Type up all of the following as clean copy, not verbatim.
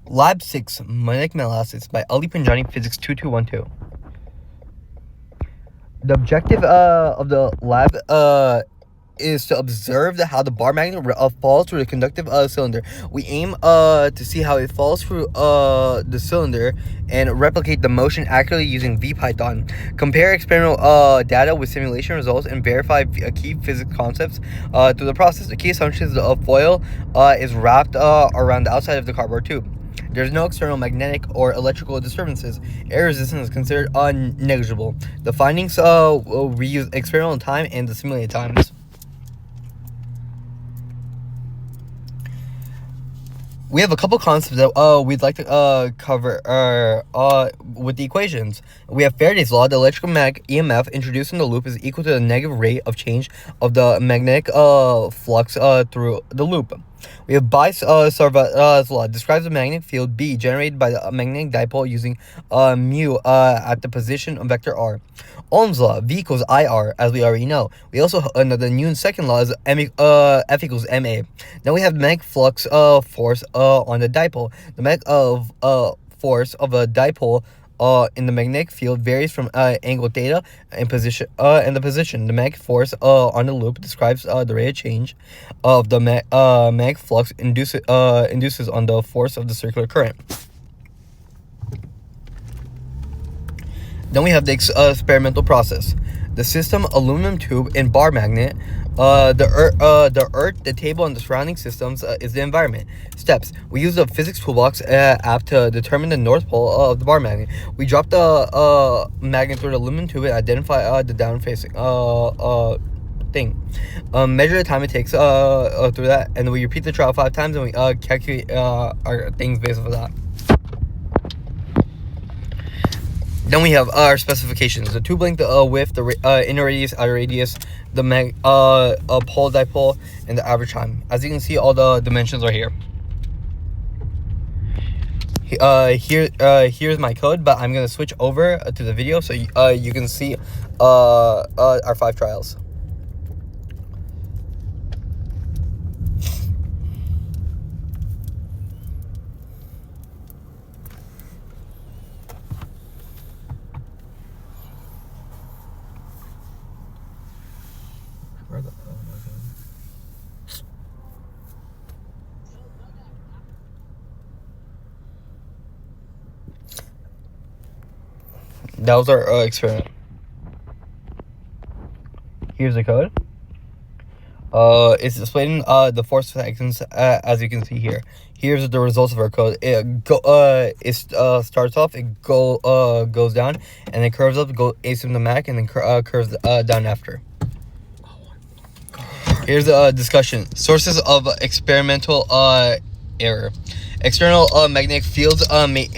Lab 6, Magnetic Analysis by Ali Panjani, Physics 2212. The objective of the lab is to observe how the bar magnet falls through the conductive cylinder. We aim to see how it falls through the cylinder and replicate the motion accurately using VPython. Compare experimental data with simulation results and verify key physics concepts through the process. The key assumption is the foil is wrapped around the outside of the cardboard tube. There's no external magnetic or electrical disturbances. Air resistance is considered negligible. The findings reuse experimental time and the simulated times. We have a couple concepts that we'd like to cover with the equations. We have Faraday's law. The electrical EMF introduced in the loop is equal to the negative rate of change of the magnetic flux through the loop. We have Biot-Savart's law. Describes the magnetic field B generated by the magnetic dipole using mu at the position of vector r. Ohm's law, V equals IR, as we already know. We also know the Newton's second law is F equals MA. Then we have magnetic flux force on the dipole. The magnetic force of a dipole in the magnetic field varies from angle theta and position and the position. The magnetic force on the loop describes the rate of change of the magnetic flux induces on the force of the circular current. Then we have the experimental process. The system, aluminum tube, and bar magnet. The earth, the table, and the surrounding systems is the environment. Steps. We use the physics toolbox app to determine the north pole of the bar magnet. We drop the magnet through the aluminum tube and identify the down-facing thing. Measure the time it takes through that, and we repeat the trial 5 times, and we calculate our things based on that. Then we have our specifications: the tube length, width, the inner radius, outer radius, the pole dipole, and the average time. As you can see, all the dimensions are here. Here's my code, but I'm gonna switch over to the video so you can see our 5 trials. That was our experiment. Here's the code. It's displayed in the 4 seconds, as you can see here. Here's the results of our code. It starts off, it goes down, and then curves up, go asymptomatic, and then curves down after. Here's the discussion. Sources of experimental error. External magnetic fields may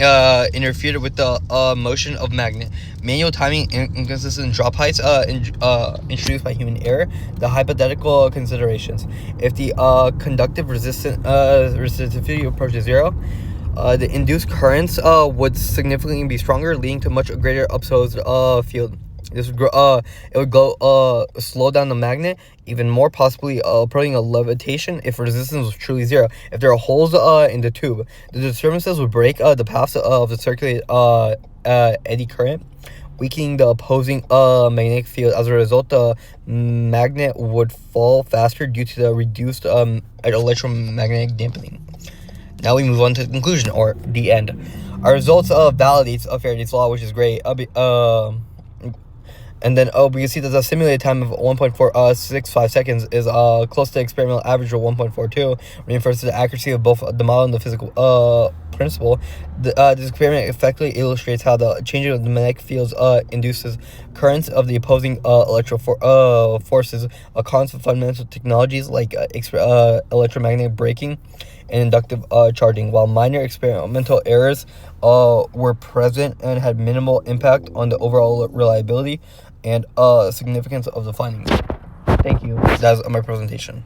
interfere with the motion of magnet. Manual timing inconsistent drop heights introduced by human error. The hypothetical considerations. If the conductive resistivity approaches 0, the induced currents would significantly be stronger, leading to much greater upside field. This would it would go slow down the magnet even more, possibly approaching a levitation if resistance was truly 0. If there are holes in the tube, the disturbances would break the paths of the circulated eddy current, weakening the opposing magnetic field. As a result, the magnet would fall faster due to the reduced electromagnetic dampening. Now we move on to the conclusion, or the end. Our results validates Faraday's law, which is great. And then we can see that the simulated time of 1.465 seconds is close to the experimental average of 1.42, reinforces the accuracy of both the model and the physical principle. This experiment effectively illustrates how the changing of the magnetic fields induces currents of the opposing electrical forces, a constant fundamental technologies like electromagnetic braking and inductive charging. While minor experimental errors were present and had minimal impact on the overall reliability and significance of the findings. Thank you. That's my presentation.